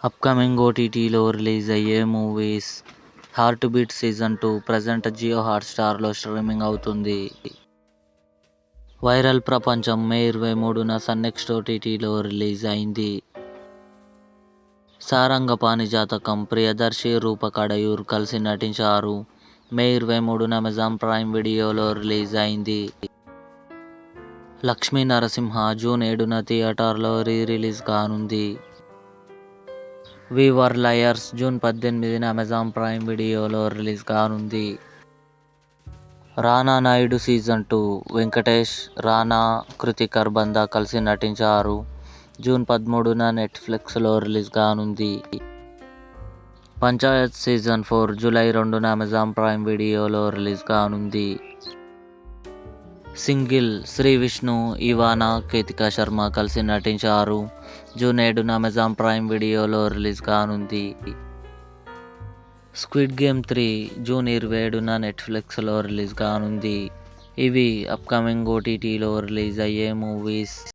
Upcoming ఓటీటీలో release అయ్యే movies. 'Heart beat season 2' present Jio హాట్‌స్టార్లో స్ట్రీమింగ్ అవుతుంది. 'వైరల్ ప్రపంచం' మే 23న సన్ నెక్స్ట్ ఓటీటీలో రిలీజ్ అయింది. 'సారంగపాణి జాతకం' ప్రియదర్శి, రూప కడయూర్ కలిసి నటించారు. మే 23న అమెజాన్ ప్రైమ్ వీడియోలో రిలీజ్ అయింది. 'లక్ష్మీ నరసింహ' జూన్ 7న థియేటర్లో రిలీజ్ కానుంది. 'వి వర్ లయర్స్' జూన్ 18న అమెజాన్ ప్రైమ్ వీడియోలో రిలీజ్ కానుంది. 'రానా నాయుడు సీజన్ 2' వెంకటేష్, రానా, కృతికర్ బంధ కలిసి నటించారు. జూన్ 13న నెట్ఫ్లిక్స్లో రిలీజ్ కానుంది. 'Panchayat season 4' July 2న Amazon Prime వీడియోలో రిలీజ్ కానుంది. 'సింగిల్' శ్రీవిష్ణు, ఇవానా, కేతికా శర్మ కలిసి నటించారు. జూన్ 7న అమెజాన్ ప్రైమ్ వీడియోలో రిలీజ్ కానుంది. 'స్క్విడ్ గేమ్ 3' జూన్ 27న నెట్ఫ్లిక్స్లో రిలీజ్ కానుంది. ఇవి అప్కమింగ్ ఓటీటీలో రిలీజ్ అయ్యే మూవీస్.